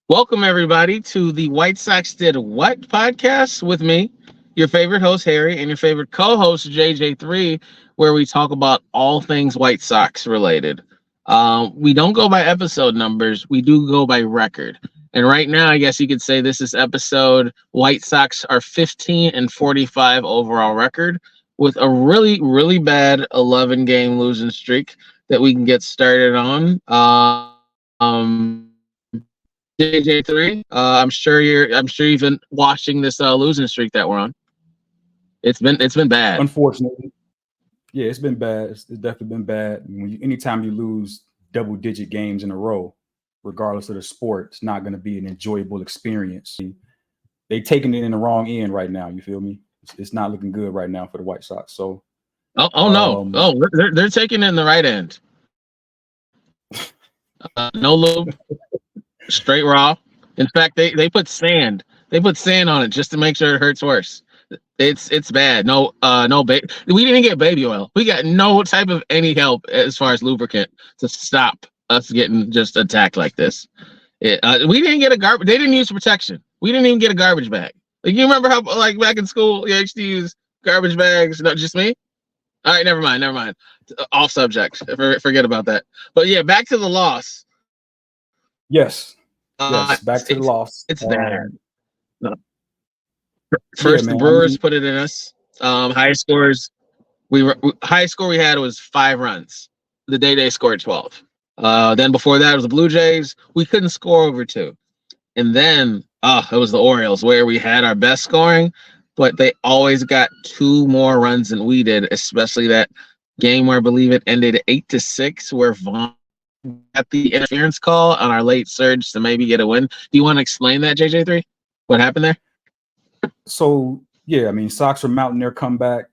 Welcome, everybody, to the White Sox Did What podcast with me, your favorite host, Harry, and your favorite co host, JJ3, where we talk about all things White Sox related. We don't go by episode numbers, we do go by record. And right now, I guess you could say this is episode White Sox are 15 and 45 overall record with a really, really bad 11 game losing streak that we can get started on. JJ3. I'm sure you've been watching this losing streak that we're on. It's been bad. Unfortunately, yeah, it's been bad. It's definitely been bad. Anytime you lose double-digit games in a row, regardless of the sport, it's not going to be an enjoyable experience. They taking it in the wrong end right now. You feel me? It's not looking good right now for the White Sox. So, Oh no. um, They're taking it in the right end. No lube, straight raw. In fact, they put sand. They put sand on it just to make sure it hurts worse. It's bad. No, we didn't get baby oil. We got no type of any help as far as lubricant to stop us getting just attacked like this. We didn't get a garbage. They didn't use protection. We didn't even get a garbage bag. Like, you remember how, like, back in school, you used to use garbage bags? Not just me. All right, never mind. Off subject. Forget about that. But yeah, back to the loss. yes, Uh, yes, it's back to the it's, loss. it's bad. Yeah, First, the man. I Brewers mean, put it in us. Highest scores. Highest score we had was 5 runs. The day they scored 12. Then before that it was the Blue Jays. We couldn't score over two. And then it was the Orioles where we had our best scoring, but they always got two more runs than we did, especially that game where I believe it ended 8-6, where Vaughn got the interference call on our late surge to maybe get a win. Do you want to explain that, JJ3? What happened there? so yeah, I mean, Sox are mounting their comeback.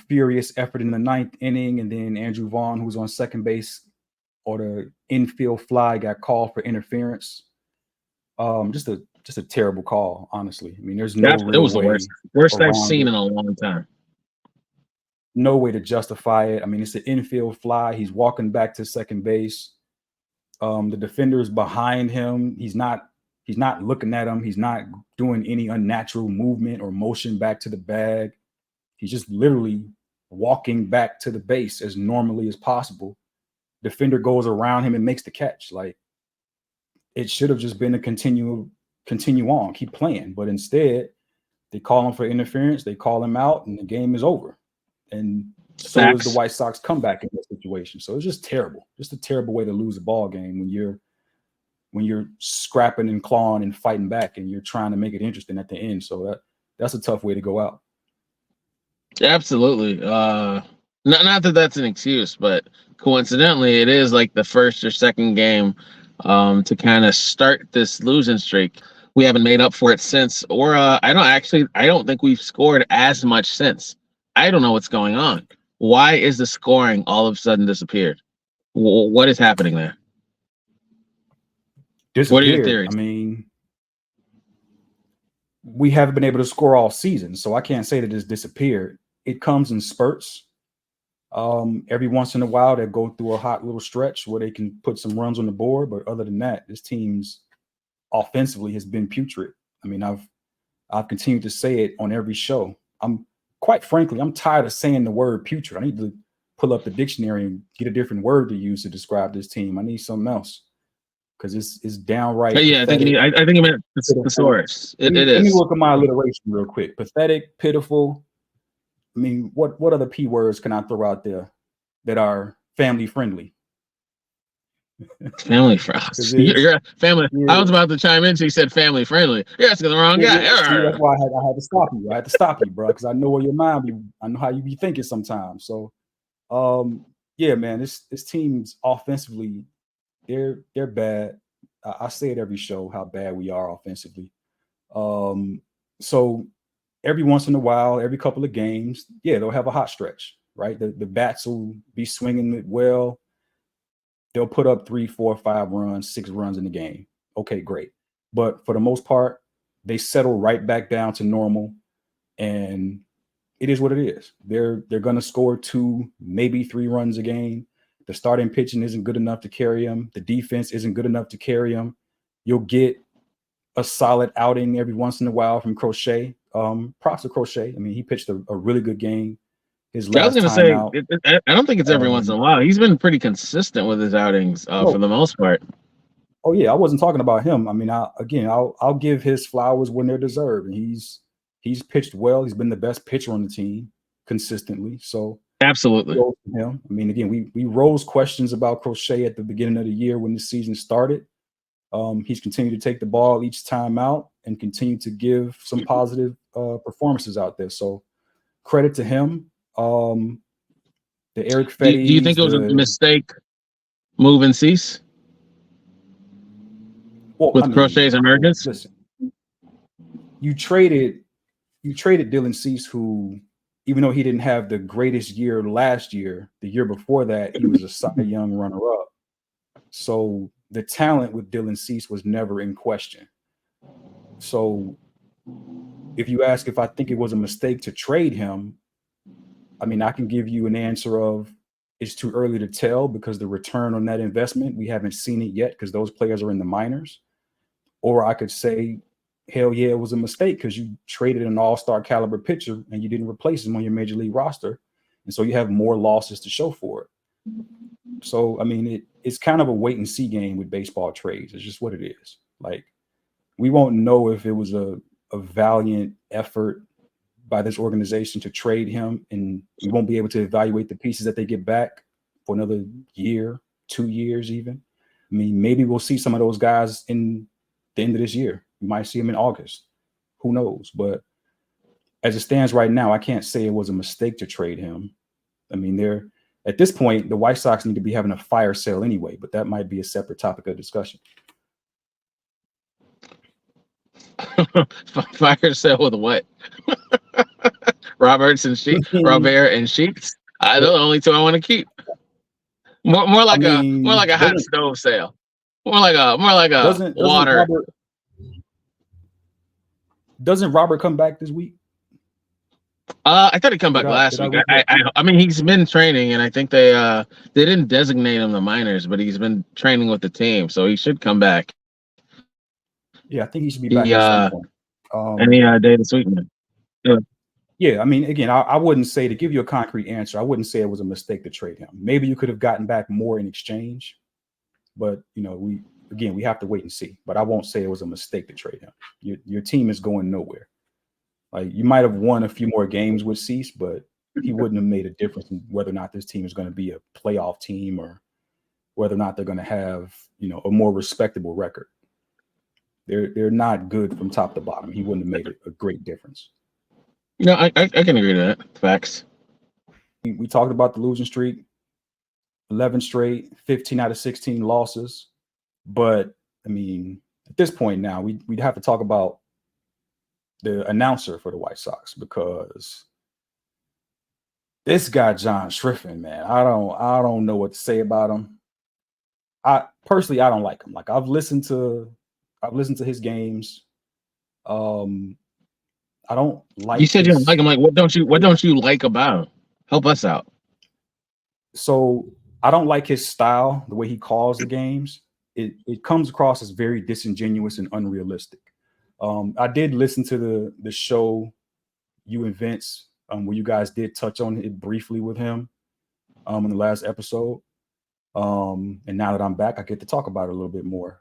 Furious effort in the ninth inning, and then Andrew Vaughn, who's on second base, or the infield fly, got called for interference. Just a terrible call, honestly. I mean, there's no It real was the worst. way Worst I've around seen it, in a long time. no way to justify it. I mean, it's an infield fly. He's walking back to second base. The defender is behind him. He's not looking at him. He's not doing any unnatural movement or motion back to the bag. He's just literally walking back to the base as normally as possible. Defender goes around him and makes the catch. Like, it should have just been a continue on, keep playing. But instead, they call him for interference, they call him out, and the game is over. And so is the Facts. White Sox comeback in this situation. So it's just terrible. Just a terrible way to lose a ball game when you're scrapping and clawing and fighting back and you're trying to make it interesting at the end. So that's a tough way to go out. Absolutely. Not that that's an excuse, but coincidentally, it is like the first or second game to kind of start this losing streak. We haven't made up for it since, or I don't think we've scored as much since. I don't know what's going on. Why is the scoring all of a sudden disappeared? What is happening there? What are your Disappeared. I theories? mean, we haven't been able to score all season, so I can't say that it's disappeared. It comes in spurts. Every once in a while, they go through a hot little stretch where they can put some runs on the board. But other than that, this team's offensively has been putrid. I mean, I've continued to say it on every show. Quite frankly, I'm tired of saying the word putrid. I need to pull up the dictionary and get a different word to use to describe this team. I need something else because it's downright Yeah, pathetic, I think you meant pitiful. thesaurus. Let It me, let me is. work on my alliteration real quick. Pathetic, pitiful. I mean, what other P words can I throw out there that are family friendly? Family friendly. Because You're family. I yeah, was about to chime in. So you said family friendly. You're asking the wrong yeah. guy. See, that's Arr. why I had to stop you. I had to stop you, bro, because I know where your mind be. I know how you be thinking sometimes. So, yeah, man, this team's offensively, they're bad. I say it every show how bad we are offensively. So every once in a while, every couple of games, yeah, they'll have a hot stretch, right? The bats will be swinging it well. They'll put up 3, 4, 5 runs, 6 runs in the game. Okay, great. But for the most part, they settle right back down to normal, and it is what it is. They're going to score 2, maybe 3 runs a game. The starting pitching isn't good enough to carry them. The defense isn't good enough to carry them. you'll get a solid outing every once in a while from Crochet. Props to Crochet. I mean, he pitched a really good game his I was last going to time say, out. I don't think it's every once in a while. He's been pretty consistent with his outings for the most part. Oh yeah, I wasn't talking about him. I mean, I'll give his flowers when they're deserved, and he's pitched well. He's been the best pitcher on the team consistently. So absolutely, him. I mean, again, we rose questions about Crochet at the beginning of the year when the season started. He's continued to take the ball each time out and continue to give some positive performances out there. So credit to him. The Eric Fetty. Do you think it was a mistake moving Cease? Well, with Crochet's emergence? Listen, you traded Dylan Cease, who, even though he didn't have the greatest year last year, the year before that, he was a Cy Young runner-up. So the talent with Dylan Cease was never in question. So if you ask if I think it was a mistake to trade him, I mean, I can give you an answer of it's too early to tell because the return on that investment, we haven't seen it yet because those players are in the minors. Or I could say, hell yeah, it was a mistake because you traded an all-star caliber pitcher and you didn't replace him on your major league roster. And so you have more losses to show for it. So, I mean, it's kind of a wait and see game with baseball trades. It's just what it is. Like, we won't know if it was a valiant effort by this organization to trade him, and we won't be able to evaluate the pieces that they get back for another year, 2 years even. I mean, maybe we'll see some of those guys in the end of this year. We might see them in August. Who knows? But as it stands right now, I can't say it was a mistake to trade him. I mean, at this point, the White Sox need to be having a fire sale anyway, but that might be a separate topic of discussion. Fire sale with what? Robert and Sheets. They're the only two I want to keep. More like a hot stove sale. More like a water. Doesn't Robert come back this week? I thought he'd come back last week. I mean, he's been training, and I think they didn't designate him the minors, but he's been training with the team, so he should come back. Yeah, I think he should be back at some point. Any day this week, man. Yeah, I mean, again, I wouldn't say, to give you a concrete answer, I wouldn't say it was a mistake to trade him. Maybe you could have gotten back more in exchange, but we have to wait and see. But I won't say it was a mistake to trade him. Your team is going nowhere. Like, you might have won a few more games with Cease, but he wouldn't have made a difference in whether or not this team is going to be a playoff team or whether or not they're going to have, a more respectable record. They're not good from top to bottom. He wouldn't have made a great difference. No, I can agree to that. Facts. We talked about the losing streak, 11 straight, 15 out of 16 losses. But, I mean, at this point now, we'd have to talk about the announcer for the White Sox, because this guy, John Schriffen, man, I don't know what to say about him. I don't like him. Like, I've listened to his games. I don't like. You said you don't like him. Like, what don't you like about him? Help us out. So I don't like his style, the way he calls the games. It comes across as very disingenuous and unrealistic. I did listen to the show, you and Vince, where you guys did touch on it briefly with him in the last episode. And now that I'm back, I get to talk about it a little bit more.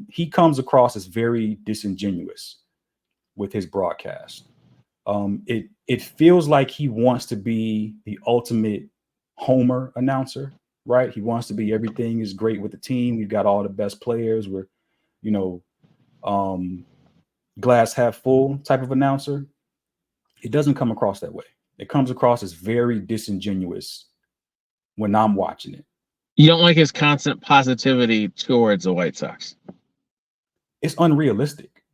He comes across as very disingenuous with his broadcast. It feels like he wants to be the ultimate homer announcer, right? He wants to be everything is great with the team. We've got all the best players. We're, glass half full type of announcer. It doesn't come across that way. It comes across as very disingenuous when I'm watching it. You don't like his constant positivity towards the White Sox. It's unrealistic,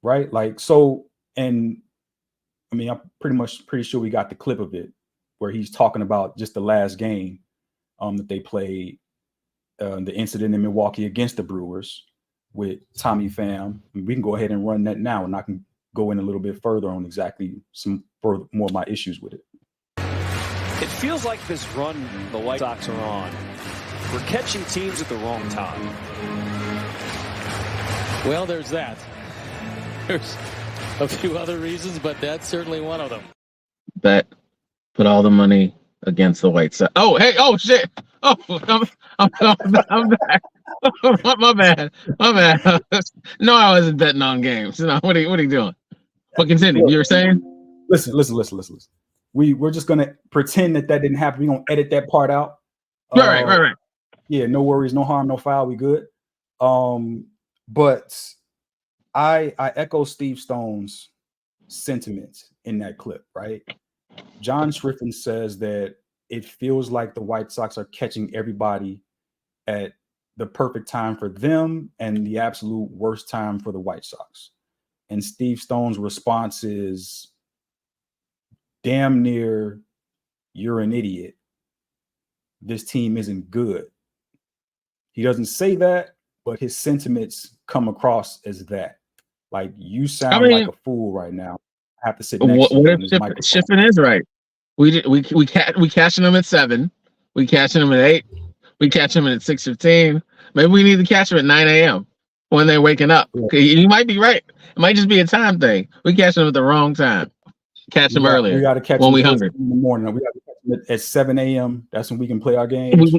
right? Like, so, and I mean, I'm pretty sure we got the clip of it where he's talking about just the last game that they played, the incident in Milwaukee against the Brewers with Tommy Pham. We can go ahead and run that now, and I can go in a little bit further on exactly more of my issues with it. It feels like this run the White Sox are on, we're catching teams at the wrong time. Well, there's that. There's a few other reasons, but that's certainly one of them. Bet. Put all the money against the White Sox. Oh, hey, oh shit. Oh, I'm back. My bad. My bad. No, I wasn't betting on games. No, what are you doing? But continue. You were saying? Listen. We're just gonna pretend that didn't happen. We're gonna edit that part out. Right. Yeah, no worries, no harm, no foul. We good. But I echo Steve Stone's sentiments in that clip, right? John Schriffen says that it feels like the White Sox are catching everybody at the perfect time for them and the absolute worst time for the White Sox. And Steve Stone's response is damn near, you're an idiot. This team isn't good. He doesn't say that, but his sentiments come across as that. Like, you sound like a fool right now. I have to sit next to you on this microphone. Shiffin is right. We catching them at 7. We catching them at 8. We catch them at 6:15. Maybe we need to catch them at 9 a.m. when they're waking up. Yeah. You might be right. It might just be a time thing. We catch them at the wrong time. Catch them earlier. We got to catch when them we hungry in the morning. We got to catch them at 7 a.m. That's when we can play our games.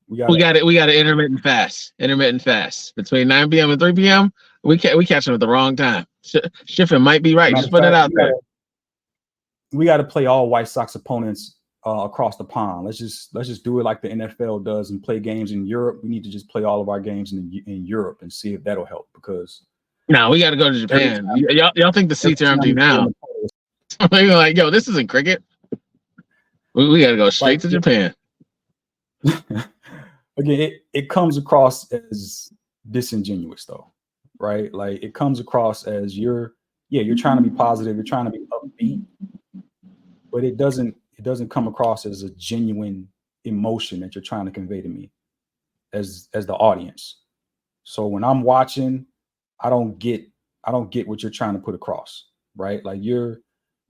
We got it. We got an intermittent fast. Between 9 p.m. and 3 p.m. We catch them at the wrong time. Shiffin might be right. Just put it out there. We got to play all White Sox opponents across the pond. Let's just do it like the NFL does and play games in Europe. We need to just play all of our games in Europe and see if that'll help, because no, we got to go to Japan. Y'all think the seats are empty now? They're like, yo, this isn't cricket. We got to go straight to Japan. Again, it comes across as disingenuous, though, right? Like, it comes across as you're trying to be positive, you're trying to be upbeat, but it doesn't come across as a genuine emotion that you're trying to convey to me as the audience. So when I'm watching, I don't get what you're trying to put across, right? Like, you're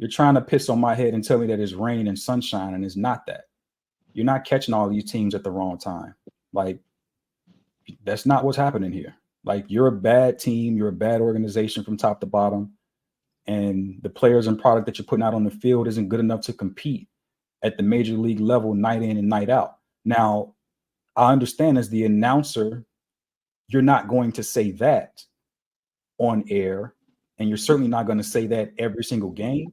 trying to piss on my head and tell me that it's rain and sunshine, and it's not that. You're not catching all these teams at the wrong time. Like, that's not what's happening here. Like, you're a bad team, you're a bad organization from top to bottom, and the players and product that you're putting out on the field isn't good enough to compete at the major league level night in and night out. Now, I understand as the announcer, you're not going to say that on air, and you're certainly not going to say that every single game,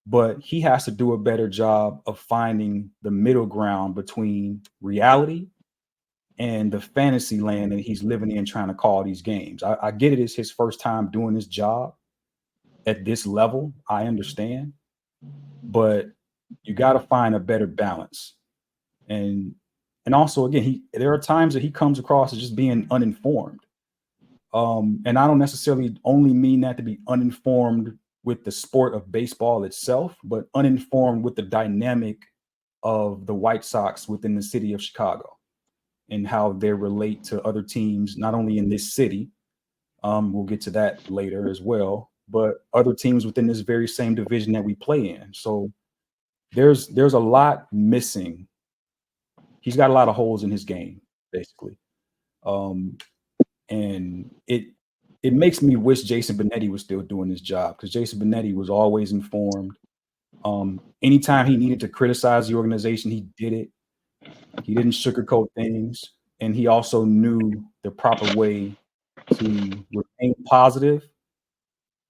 but he has to do a better job of finding the middle ground between reality and the fantasy land that he's living in trying to call these games. I get it. It's his first time doing this job at this level. I understand, but you got to find a better balance. And also, again, there are times that he comes across as just being uninformed. And I don't necessarily only mean that to be uninformed with the sport of baseball itself, but uninformed with the dynamic of the White Sox within the city of Chicago and how they relate to other teams, not only in this city, we'll get to that later as well, but other teams within this very same division that we play in. So there's a lot missing. He's got a lot of holes in his game, basically. And it makes me wish Jason Benetti was still doing his job, because Jason Benetti was always informed. Anytime he needed to criticize the organization, he did it. He didn't sugarcoat things, and he also knew the proper way to remain positive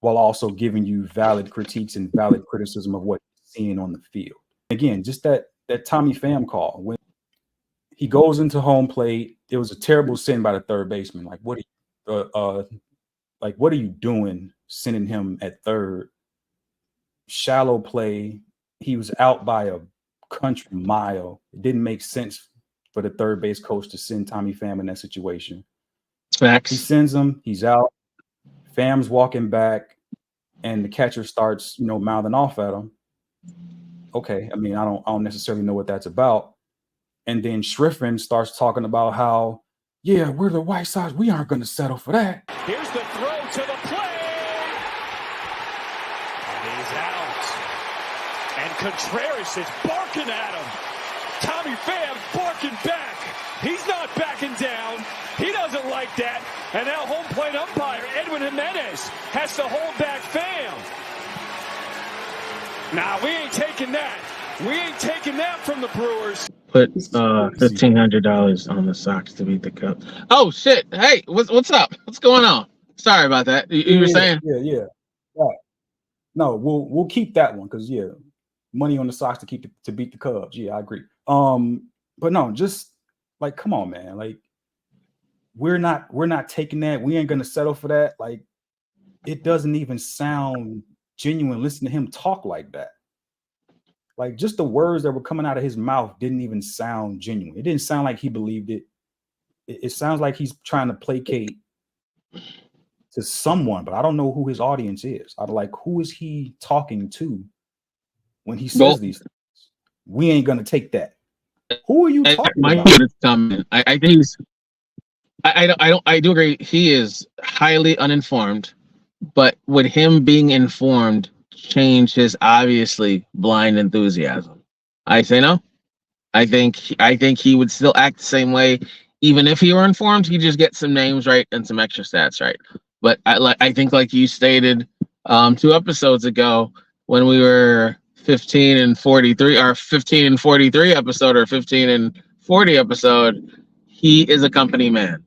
while also giving you valid critiques and valid criticism of what he's seeing on the field. Again, just that Tommy Pham call, when he goes into home plate, it was a terrible sin by the third baseman. Like, what are you doing sending him at third? Shallow play. He was out by a country mile. It didn't make sense for the third base coach to send Tommy Pham in that situation. Facts. He sends him, he's out. Pham's walking back, and the catcher starts, mouthing off at him. Okay, I mean, I don't necessarily know what that's about. And then Schriffen starts talking about how, yeah, we're the White Sox. We aren't going to settle for that. Here's the throw to the plate. And he's out. And Contreras is barking at him. Tommy Pham barking back. He's not backing down. He doesn't like that. And now home plate umpire Edwin Jimenez has to hold back Pham. Nah, we ain't taking that. We ain't taking that from the Brewers. Put $1,500 on the Sox to beat the Cubs. Oh shit! Hey, what's up? What's going on? Sorry about that. You were saying? Yeah. Right. No, we'll keep that one because money on the Sox to beat the Cubs. Yeah, I agree. But no, just like, come on, man. Like, we're not taking that. We ain't gonna settle for that. Like, it doesn't even sound genuine. Listen to him talk like that. Like, just the words that were coming out of his mouth didn't even sound genuine. It didn't sound like he believed it. It sounds like he's trying to placate to someone, but I don't know who his audience is. I'm like, who is he talking to when he says these things? We ain't gonna take that. Who are you talking about? I think he's. I do agree. He is highly uninformed, but would him being informed change his obviously blind enthusiasm? I say no. I think he would still act the same way, even if he were informed. He just get some names right and some extra stats right. But I think, like you stated 2 episodes ago, when we were 15 and 43, or 15 and 43 episode, or 15 and 40 episode, he is a company man.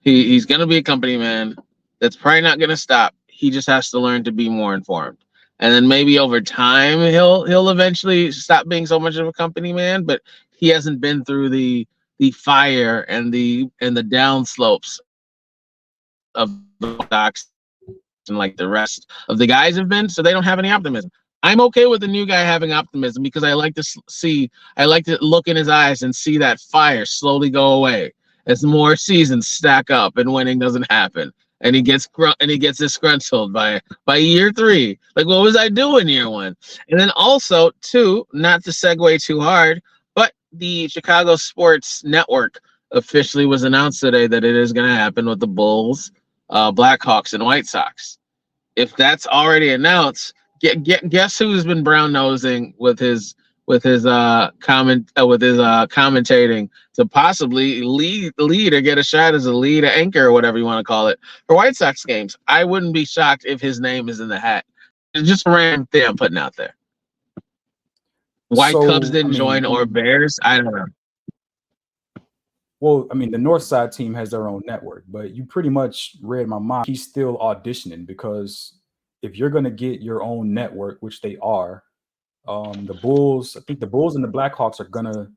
He's gonna be a company man. That's probably not gonna stop. He just has to learn to be more informed. And then maybe over time he'll eventually stop being so much of a company man, but he hasn't been through the fire and the downslopes of the Sox and like the rest of the guys have been, so they don't have any optimism. I'm okay with the new guy having optimism because I like to look in his eyes and see that fire slowly go away as more seasons stack up and winning doesn't happen. And he gets disgruntled by year 3. Like, what was I doing year 1? And then also, 2, not to segue too hard, but the Chicago Sports Network officially was announced today that it is going to happen with the Bulls, Blackhawks, and White Sox. If that's already announced, guess who's been brown nosing with his commentating to possibly lead or get a shot as a lead anchor or whatever you want to call it for White Sox games. I wouldn't be shocked if his name is in the hat. It's just a random thing I'm putting out there. Why Cubs didn't join or Bears, I don't know. Well, I mean, the North Side team has their own network, but you pretty much read my mind. He's still auditioning because if you're going to get your own network, which they are, the Bulls, I think the Bulls and the Blackhawks are going to,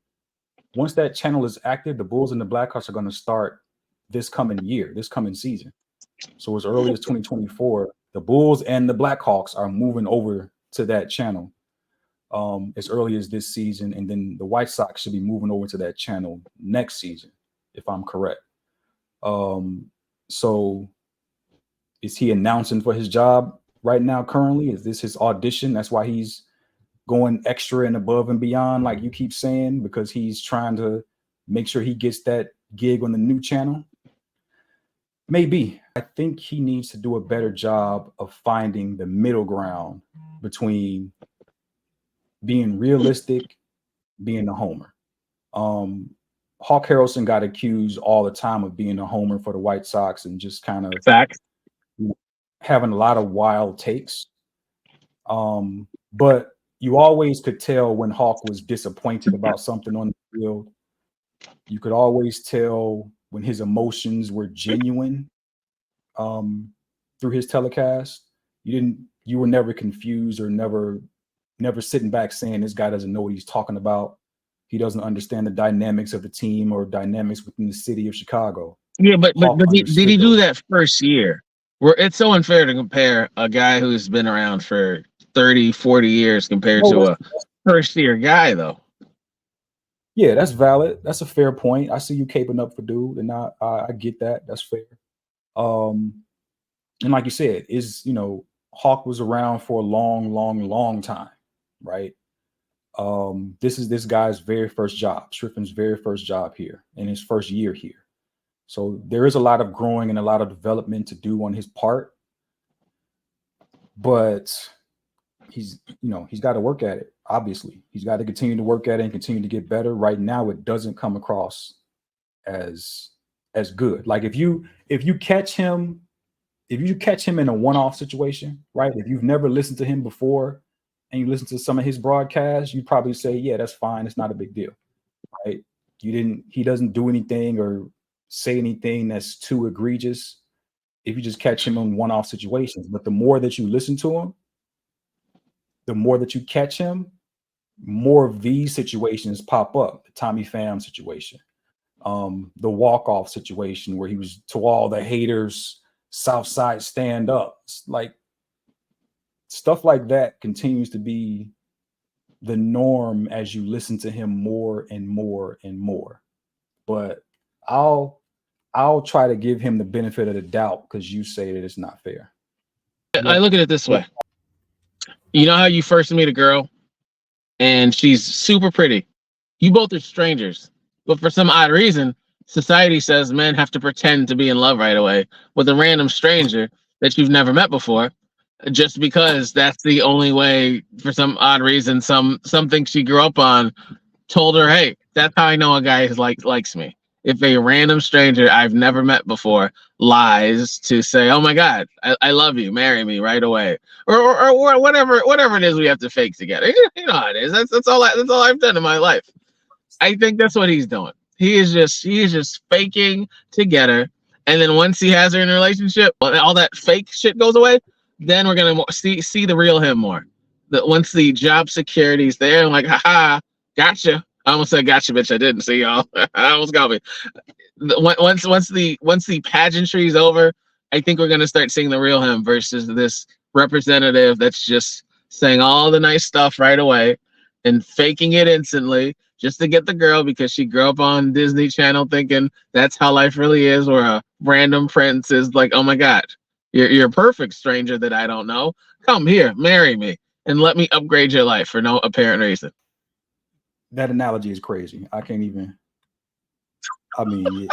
once that channel is active, the Bulls and the Blackhawks are going to start this coming season. So as early as 2024, the Bulls and the Blackhawks are moving over to that channel as early as this season. And then the White Sox should be moving over to that channel next season, if I'm correct. So is he announcing for his job right now currently? Is this his audition? That's why he's going extra and above and beyond, like you keep saying, because he's trying to make sure he gets that gig on the new channel? Maybe. I think he needs to do a better job of finding the middle ground between being realistic, being a homer. Hawk Harrelson got accused all the time of being a homer for the White Sox and just kind of having a lot of wild takes. But you always could tell when Hawk was disappointed about something on the field. You could always tell when his emotions were genuine through his telecast. You were never confused or never sitting back saying this guy doesn't know what he's talking about. He doesn't understand the dynamics of the team or dynamics within the city of Chicago. Yeah, but did he do that first year? Where it's so unfair to compare a guy who's been around for 30, 40 years compared to a first-year guy, though. Yeah, that's valid. That's a fair point. I see you caping up for dude, and I get that. That's fair. And like you said, Hawk was around for a long, long, long time, right? This is this guy's very first job, Schriffen's very first job here, in his first year here. So there is a lot of growing and a lot of development to do on his part, but he's got to work at it. Obviously, he's got to continue to work at it and continue to get better. Right now, it doesn't come across as good. Like if you catch him in a one-off situation, right? If you've never listened to him before and you listen to some of his broadcasts, you probably say, yeah, that's fine. It's not a big deal, right? He doesn't do anything or say anything that's too egregious if you just catch him in one-off situations. But the more that you listen to him, the more that you catch him, more of these situations pop up. The Tommy Pham situation, the walk-off situation where he was to all the haters, Southside stand up. Like stuff like that continues to be the norm as you listen to him more and more and more. But I'll try to give him the benefit of the doubt because you say that it's not fair. I look at it this way. You know how you first meet a girl and she's super pretty. You both are strangers, but for some odd reason, society says men have to pretend to be in love right away with a random stranger that you've never met before, just because that's the only way. For some odd reason, something she grew up on told her, "Hey, that's how I know a guy likes me." If a random stranger I've never met before lies to say, "Oh my God, I love you, marry me right away," or whatever it is we have to fake together. You know how it is. That's all I've done in my life. I think that's what he's doing. He is just faking together, and then once he has her in a relationship, all that fake shit goes away. Then we're gonna see the real him more. That once the job security's there, I'm like, haha, gotcha. I almost said gotcha, bitch. I didn't see y'all. I almost got me. Once the pageantry's over, I think we're gonna start seeing the real him versus this representative that's just saying all the nice stuff right away and faking it instantly just to get the girl because she grew up on Disney Channel thinking that's how life really is, or a random prince is like, oh my God, you're a perfect stranger that I don't know. Come here, marry me, and let me upgrade your life for no apparent reason. That analogy is crazy. I can't even. I mean,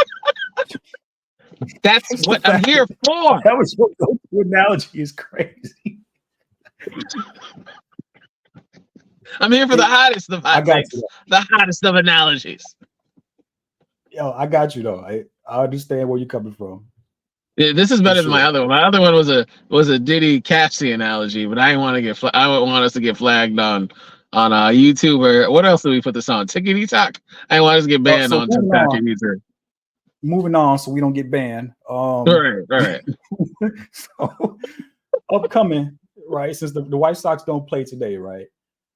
that's what I'm here for. That was your analogy is crazy. I'm here for the hottest of hot takes, the hottest of analogies. Yo, I got you though. I understand where you're coming from. Yeah, this is better than my other one. My other one was a Diddy Cassie analogy, but I didn't want to get I don't want us to get flagged on YouTube or what else did we put this on? TikTok. I didn't want us to get banned on TikTok and YouTube. Moving on, so we don't get banned. All right. So upcoming, right? Since the White Sox don't play today, right?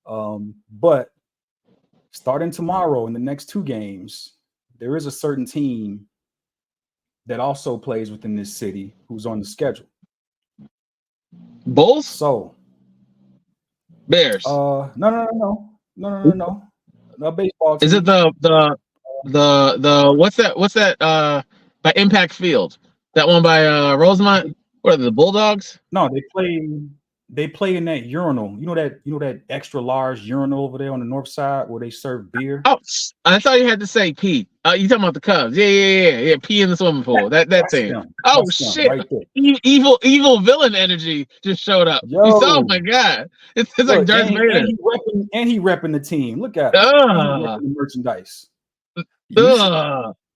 But starting tomorrow in the next 2 games, there is a certain team that also plays within this city who's on the schedule. Bulls? So Bears. No. No baseball team. Is it the what's that by Impact Field? That one by Rosemont? What are the Bulldogs? No, they play in that urinal. You know that extra large urinal over there on the north side where they serve beer? Oh, I thought you had to say pee. You talking about the Cubs? Yeah. Pee in the swimming pool. That team. Them. Oh That's shit! right there. Evil villain energy just showed up. Yo. You saw? Oh my God! It's Look, like Darth Vader. And he repping the team. Look at him. The merchandise.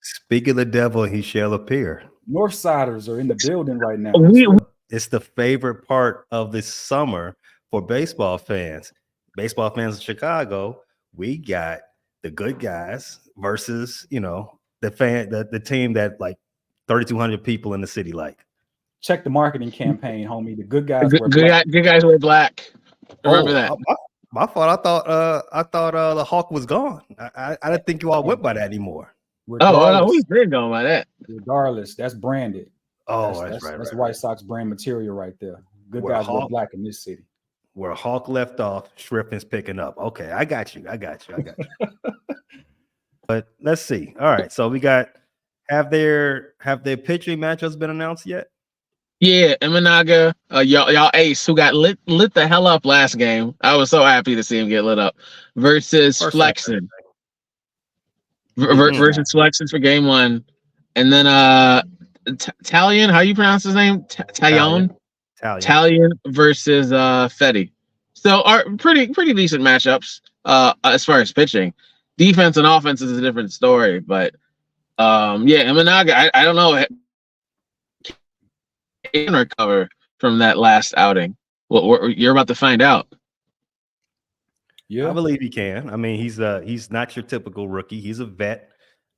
Speak of the devil, he shall appear. Northsiders are in the building right now. It's the favorite part of this summer for baseball fans. Baseball fans in Chicago, we got the good guys versus, the team that like 3,200 people in the city like. Check the marketing campaign, homie. The good guys wear black. Good guys wear black. Remember that. My fault. I thought the Hawk was gone. I didn't think you all went by that anymore. We've been going by that. Regardless, that's branded. That's White Sox brand material right there. Good guys wear black in this city. Where Hawk left off, Schriffen's picking up. Okay, I got you. But let's see. All right, so we got have their pitching matchups been announced yet? Yeah, Imanaga, y'all ace who got lit the hell up last game. I was so happy to see him get lit up versus Flexen. Versus Flexen for game 1. And then Talion, how you pronounce his name? Talion versus Fetty. So are pretty decent matchups as far as pitching. Defense and offense is a different story, but Yeah, Imanaga. I don't know. Can recover from that last outing. Well, you're about to find out. Yeah, I believe he can. I mean, he's not your typical rookie. He's a vet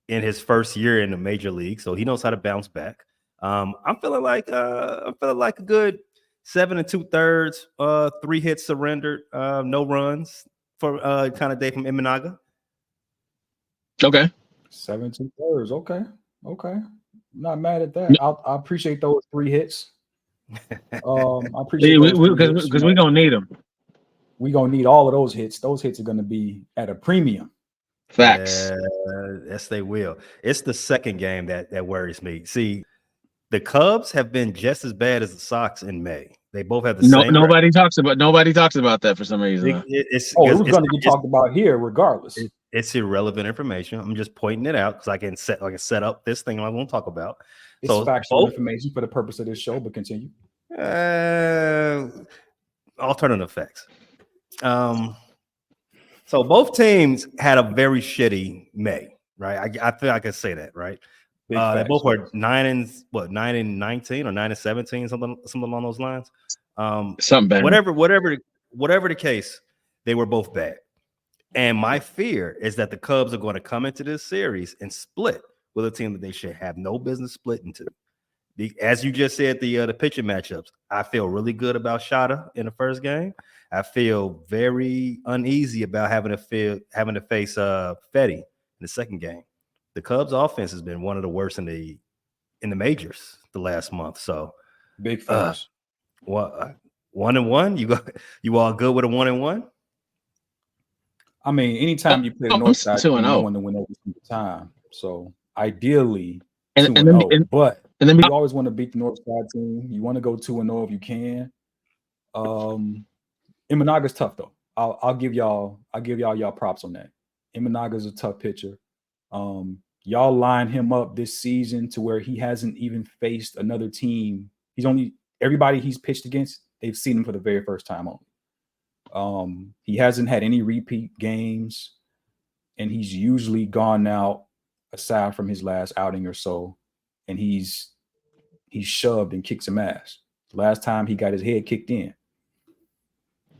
in his first year in the major league, so he knows how to bounce back. I'm feeling like a good 7 2/3, 3 hits surrendered, no runs for kind of day from Imanaga. Okay. 7 2/3. Okay. Not mad at that. I appreciate those 3 hits. I appreciate those 3 hits. Because we're gonna need them. We're gonna need all of those hits. Those hits are gonna be at a premium. Facts. Yes, they will. It's the second game that worries me. See, the Cubs have been just as bad as the Sox in May. They both have the same. Nobody talks about that for some reason. It was going to get talked about here regardless. It's irrelevant information. I'm just pointing it out because I can set up this thing I won't talk about. It's factual information for the purpose of this show, but continue. Alternative facts. So both teams had a very shitty May, right? I feel I can say that, right? They both were 9 and 19 or 9 and 17, something along those lines. Something bad. Whatever the case, they were both bad. And my fear is that the Cubs are going to come into this series and split with a team that they should have no business splitting to. As you just said, the pitching matchups, I feel really good about Shada in the first game. I feel very uneasy about having to face Fetty in the second game. The Cubs' offense has been one of the worst in the majors the last month. So big facts. 1-1. You all good with a 1-1? I mean, anytime you play the North Side, you want to win every single time. So ideally, 2-0. But you always want to beat the North Side team. You want to go 2-0 if you can. Imanaga's tough though. I'll give y'all props on that. Imanaga's a tough pitcher. Y'all line him up this season to where he hasn't even faced another team. Everybody he's pitched against, they've seen him for the very first time only. He hasn't had any repeat games, and he's usually gone out aside from his last outing or so, and he's shoved and kicked some ass. Last time he got his head kicked in.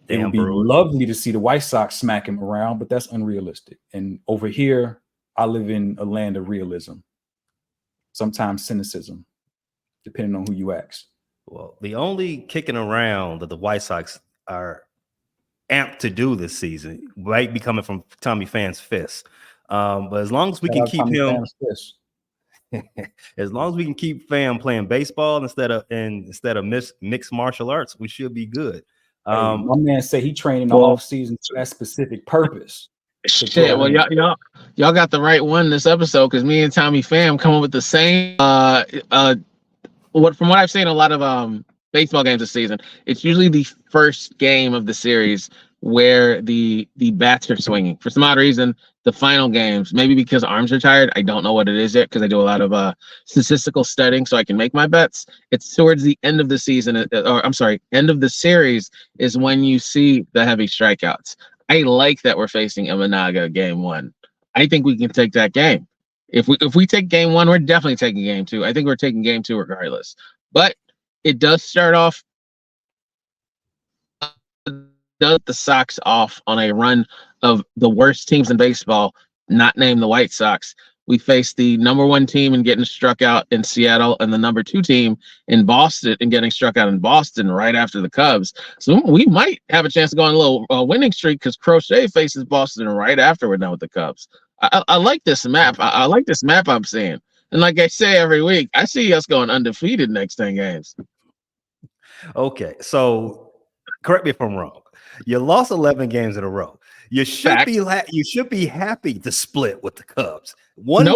It would be lovely to see the White Sox smack him around, but that's unrealistic. And over here, I live in a land of realism, sometimes cynicism, depending on who you ask. Well, the only kicking around that the White Sox are amped to do this season might be coming from Tommy Pham's fist. But as long as we can keep him, as long as we can keep Pham playing baseball instead of mixed martial arts, we should be good. My man said he trained in the off season for that specific purpose. Shit, well, y'all got the right one this episode because me and Tommy Pham come up with the same. From what I've seen, a lot of baseball games this season, it's usually the first game of the series where the bats are swinging. For some odd reason, the final games, maybe because arms are tired, I don't know what it is yet because I do a lot of statistical studying so I can make my bets. It's towards the end of the season, end of the series is when you see the heavy strikeouts. I like that we're facing Imanaga game 1. I think we can take that game. If we take game 1, we're definitely taking game 2. I think we're taking game 2 regardless. But it does start off the Sox off on a run of the worst teams in baseball, not named the White Sox. We faced the number 1 team in getting struck out in Seattle and the number 2 team in Boston and getting struck out in Boston right after the Cubs. So we might have a chance to go on a little winning streak because Crochet faces Boston right after we're done with the Cubs. I like this map. I like this map I'm seeing. And like I say every week, I see us going undefeated next 10 games. Okay, so correct me if I'm wrong. You lost 11 games in a row. You should be happy to split with the Cubs. One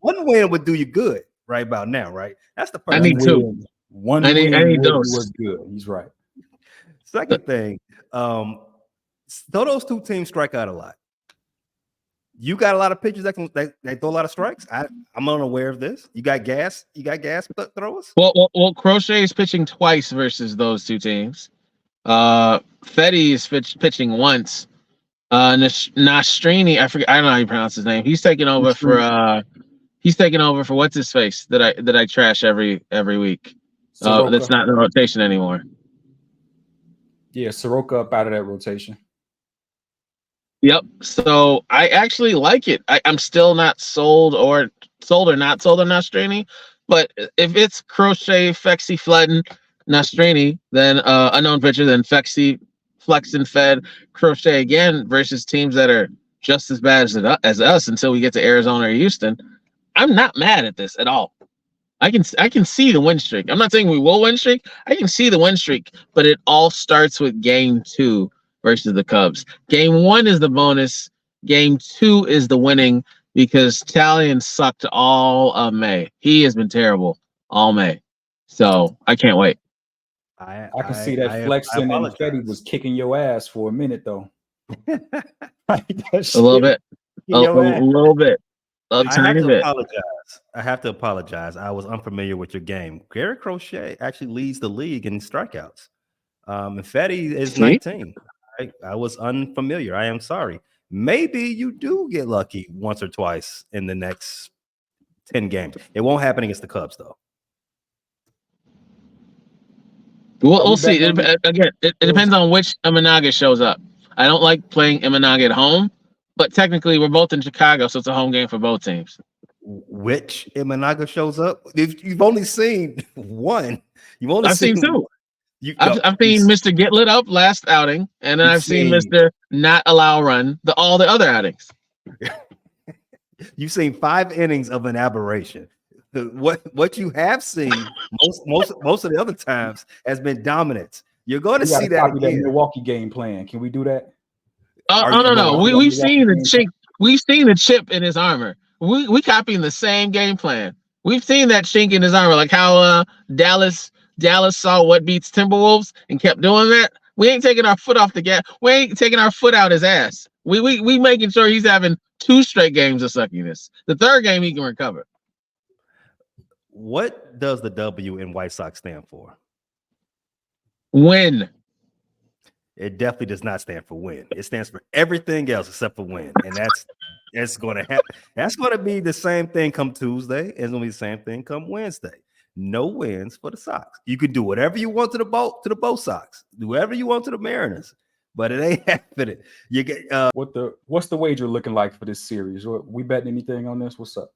win would do you good right about now, right? That's the first. I need 2. One win was good. He's right. Second thing, though those 2 teams strike out a lot. You got a lot of pitchers that throw a lot of strikes. I'm unaware of this. You got gas throwers. Well, Crochet is pitching twice versus those 2 teams. Fetty is pitching once. Nastrini, I don't know how you pronounce his name. He's taking over for He's taking over for what's his face that I trash every week. Soroka. That's not in the rotation anymore. Yeah, Soroka up out of that rotation. Yep. So I actually like it. I'm still not sold or not sold on Nostrini, but if it's Crochet, Fexy, Fletton, Nostrini, then unknown pitcher, then Fexy, Flexen, Fed, Crochet again versus teams that are just as bad as us until we get to Arizona or Houston. I'm not mad at this at all. I can see the win streak. I'm not saying we will win streak. I can see the win streak, but it all starts with game 2 versus the Cubs. Game 1 is the bonus. Game 2 is the winning because Talion sucked all of May. He has been terrible all May. So I can't wait. I can see that Flexen and Fetty was kicking your ass for a minute though. A little bit. A little bit. A tiny bit. I have to apologize. I was unfamiliar with your game. Gary Crochet actually leads the league in strikeouts. And Fetty is 19. I was unfamiliar. I am sorry. Maybe you do get lucky once or twice in the next 10 games. It won't happen against the Cubs, though. We'll see. It depends on which Imanaga shows up. I don't like playing Imanaga at home, but technically we're both in Chicago, so it's a home game for both teams. Which Imanaga shows up? You've only seen one. I've seen two. I've seen Mr. Get Lit Up last outing, and then I've seen Mr. Not Allow Run all the other outings. You've seen 5 innings of an aberration. What you have seen most of the other times has been dominance. You're going to see that again. Milwaukee game plan. Can we do that? No. We've seen the chink. We've seen the chip in his armor. We copying the same game plan. We've seen that chink in his armor, like how Dallas saw what beats Timberwolves and kept doing that. We ain't taking our foot off the gas. We ain't taking our foot out his ass. We making sure he's having 2 straight games of suckiness. The third game he can recover. What does the W in White Sox stand for? Win. It definitely does not stand for win. It stands for everything else except for win, and that's going to happen. That's going to be the same thing come Tuesday. It's going to be the same thing come Wednesday. No wins for the Sox. You can do whatever you want to the Bo Sox. Do whatever you want to the Mariners, but it ain't happening. You get what's the wager looking like for this series? We betting anything on this? What's up?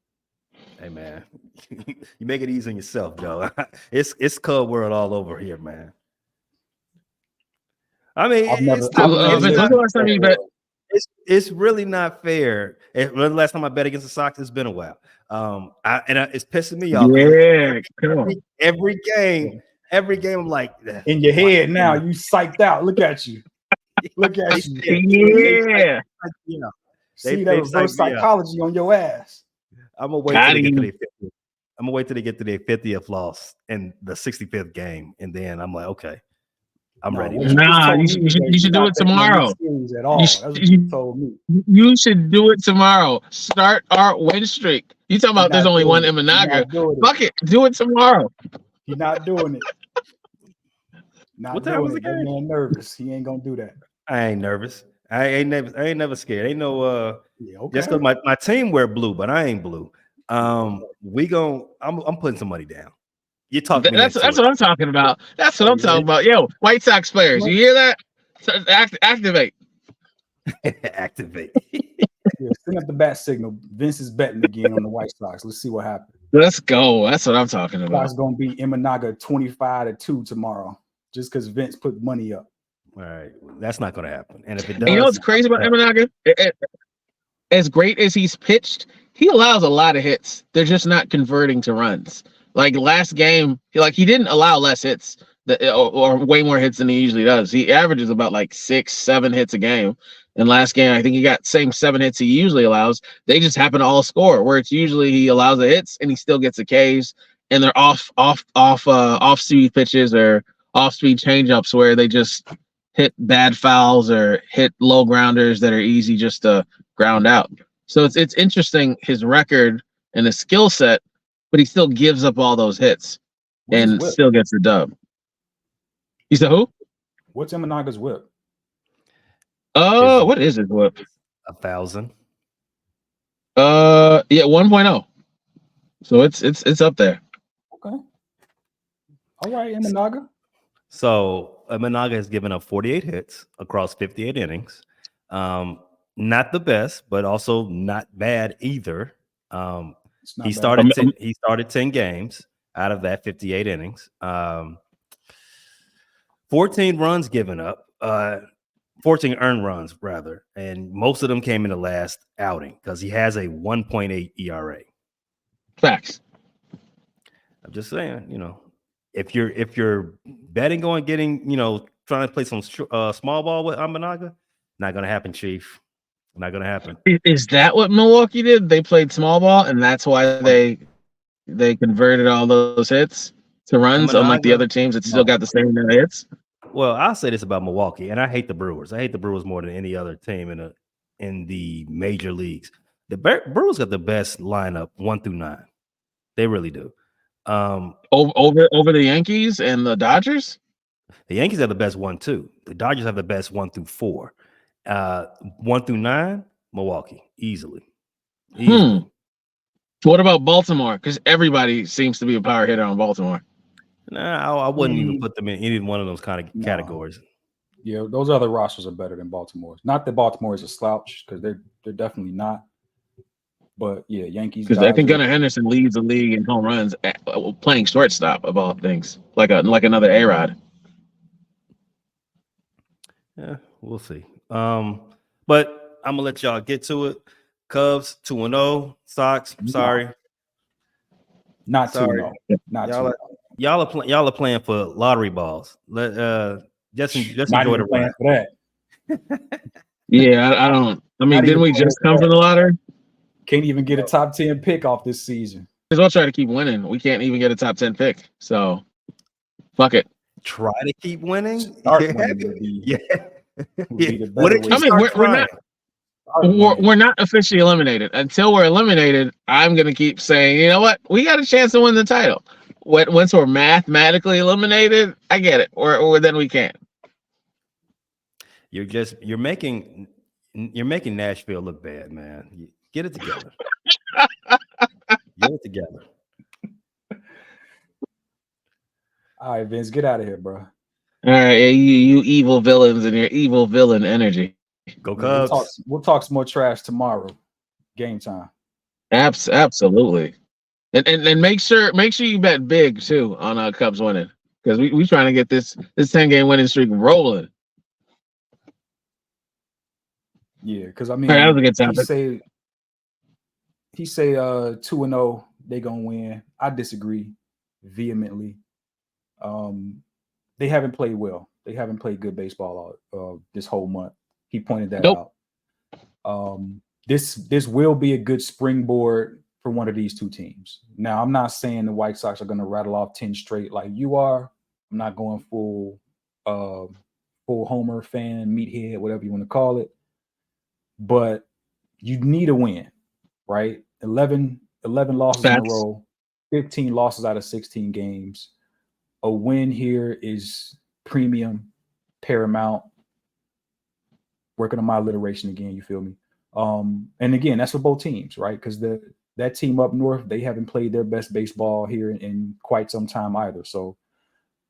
Hey man, you make it easy on yourself, Joe. It's Cub world all over here, man. I mean, it's really not fair. The last time I bet against the Sox, it's been a while. It's pissing me off. Yeah, every game, I'm like in your head now. You psyched out. Look at you. Look at you. Yeah. See that reverse psychology on your ass. I'm gonna wait till they get to their 50th loss in the 65th game, and then I'm like, okay, I'm ready. Nah, you should do it tomorrow. At all. That's what you told me. You should do it tomorrow. Start our win streak. You talking about there's only one Imanaga? Fuck it, do it tomorrow. He's not doing it. What time was the game? That man nervous. He ain't gonna do that. I ain't nervous. I ain't never scared. Ain't no just because my team wear blue, but I ain't blue. I'm putting some money down. You talking? That's what I'm talking about. That's what I'm talking about. Yo, White Sox players, you hear that? Activate. Activate. Send up the bat signal. Vince is betting again on the White Sox. Let's see what happens. Let's go. That's what I'm talking about. It's going to be Imanaga 25-2 tomorrow, just because Vince put money up. All right, that's not going to happen. And if it does, you know what's crazy about Imanaga? As great as he's pitched, he allows a lot of hits. They're just not converting to runs. Like last game, he didn't allow less hits or way more hits than he usually does. He averages about 6-7 hits a game. And last game, I think he got same 7 hits he usually allows. They just happen to all score, where it's usually he allows the hits and he still gets the Ks, and they're off speed pitches or off speed changeups where they just hit bad fouls or hit low grounders that are easy just to ground out. So it's interesting, his record and his skill set, but he still gives up all those hits and still gets the dub. You said who? What's Imanaga's whip? What is his whip? 1,000. Yeah, 1.0. So it's up there. Okay. All right, Imanaga. So Imanaga has given up 48 hits across 58 innings. Not the best, but also not bad either. It's not He bad. started 10 games out of that 58 innings. 14 runs given up. 14 earned runs rather, and most of them came in the last outing because he has a 1.8 ERA. Facts. I'm just saying, if you're betting on getting, trying to play some small ball with Imanaga, not gonna happen, Chief. Not gonna happen. Is that what Milwaukee did? They played small ball, and that's why they converted all those hits to runs, unlike the other teams that still got the same hits. Well, I'll say this about Milwaukee, and I hate the Brewers. I hate the Brewers more than any other team in the major leagues. The Brewers got the best lineup 1 through 9. They really do. Over the Yankees and the Dodgers. The Yankees have the best 1-2. The Dodgers have the best 1 through 4. 1 through 9, Milwaukee easily. What about Baltimore? Because everybody seems to be a power hitter on Baltimore. Nah, I wouldn't even put them in any one of those kind of categories. Yeah, those other rosters are better than Baltimore's. Not that Baltimore is a slouch, because they're definitely not. But yeah, Yankees. Because I think Gunnar Henderson leads the league in home runs playing shortstop of all things, like another A-Rod. Yeah, we'll see. But I'm gonna let y'all get to it. Cubs 2-0. Sox, sorry. Not 2-0. Not y'all 2-0. Y'all are playing for lottery balls. Just enjoy the ride. For that. Yeah, I don't. I mean, didn't we just come from the lottery? Can't even get a top 10 pick off this season. As well try to keep winning. We can't even get a top 10 pick. So, fuck it. Try to keep winning. Start winning we're not officially eliminated. Until we're eliminated, I'm gonna keep saying, you know what? We got a chance to win the title. Once we're mathematically eliminated, I get it. Or then we can't. You're making Nashville look bad, man. Get it together. Get it together. All right, Vince, get out of here, bro. All right, you evil villains and your evil villain energy. Go Cubs. We'll talk some more trash tomorrow. Game time. Absolutely. And make sure you bet big too on Cubs winning, because we trying to get this 10-game winning streak rolling. Yeah, because I mean, that was a good topic. He say 2-0, they gonna win. I disagree vehemently. They haven't played well. They haven't played good baseball this whole month. He pointed that out. This will be a good springboard for one of these two teams. Now, I'm not saying the White Sox are going to rattle off 10 straight like you are. I'm not going full Homer fan, meathead, whatever you want to call it. But you need a win, right? 11 losses in a row, 15 losses out of 16 games. A win here is premium, paramount. Working on my alliteration again, you feel me? And again, that's for both teams, right? Because that team up north, they haven't played their best baseball here in quite some time either. So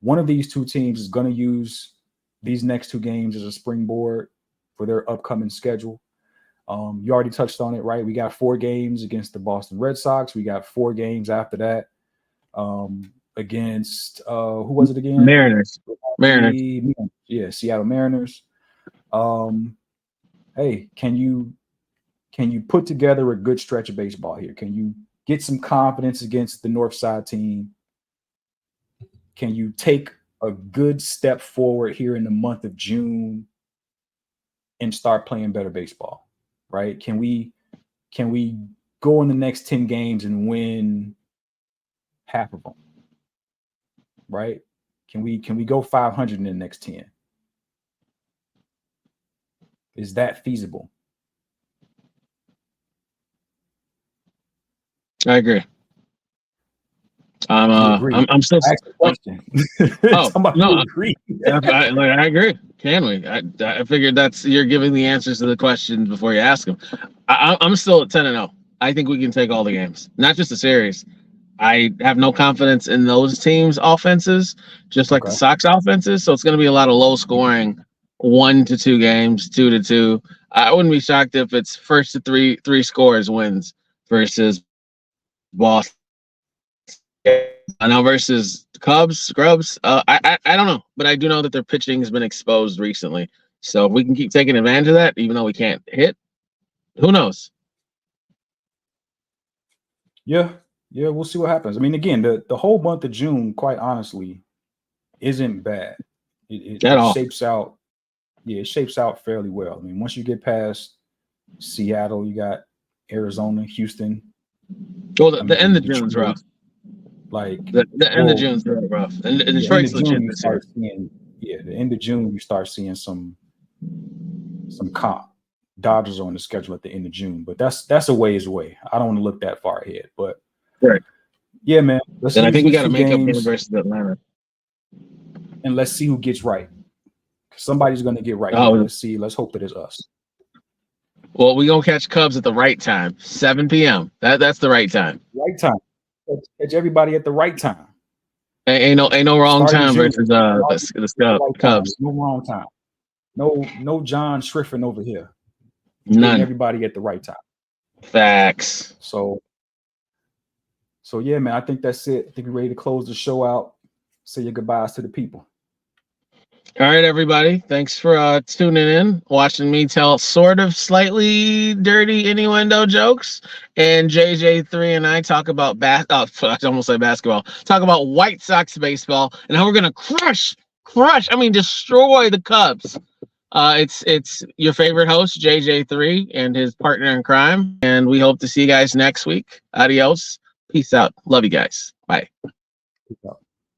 one of these two teams is going to use these next two games as a springboard for their upcoming schedule. You already touched on it, right? We got 4 games against the Boston Red Sox. We got 4 games after that against who was it again? Mariners. Yeah, Seattle Mariners. Hey, can you put together a good stretch of baseball here? Can you get some confidence against the North Side team? Can you take a good step forward here in the month of June and start playing better baseball? Right? Can we go in the next 10 games and win half of them? Right? Can we go 500 in the next 10? Is that feasible? I agree. I'm still. Question. No, agree. I agree. Can we? I figured you're giving the answers to the questions before you ask them. I'm still at 10-0. I think we can take all the games, not just the series. I have no confidence in those teams' offenses, just like the Okay. Sox offenses. So it's going to be a lot of low scoring, 1-2 games, 2-2. I wouldn't be shocked if it's first to three scores wins versus Boston. Now versus Cubs, Scrubs. I don't know, but I do know that their pitching has been exposed recently. So if we can keep taking advantage of that, even though we can't hit, who knows? Yeah, we'll see what happens. I mean, again, the whole month of June, quite honestly, isn't bad. At all. Shapes out. Yeah, it shapes out fairly well. I mean, once you get past Seattle, you got Arizona, Houston. Well, the end of June's Detroit, rough. like the end of June's really rough, and Detroit's legit you this year. start seeing, the end of June you start seeing some comp. Dodgers are on the schedule at the end of June, but that's a ways away. I don't want to look that far ahead, but right. Yeah, man. And I think we got to make up game versus Atlanta, and let's see who gets right. Somebody's going to get right. Oh, let's see. Let's hope it is us. Well, we gonna catch Cubs at the right time, 7 p.m. That's the right time. Right time. Catch everybody at the right time. Ain't no wrong time June, versus the Cubs. No wrong time. No John Schriffen over here. None. Everybody at the right time. Facts. So yeah, man. I think that's it. I think we're ready to close the show out. Say your goodbyes to the people. All right, everybody. Thanks for tuning in, watching me tell sort of slightly dirty innuendo jokes. And JJ3 and I talk about I almost say basketball. Talk about White Sox baseball and how we're gonna destroy the Cubs. It's your favorite host, JJ3, and his partner in crime. And we hope to see you guys next week. Adios. Peace out. Love you guys. Bye. Peace out.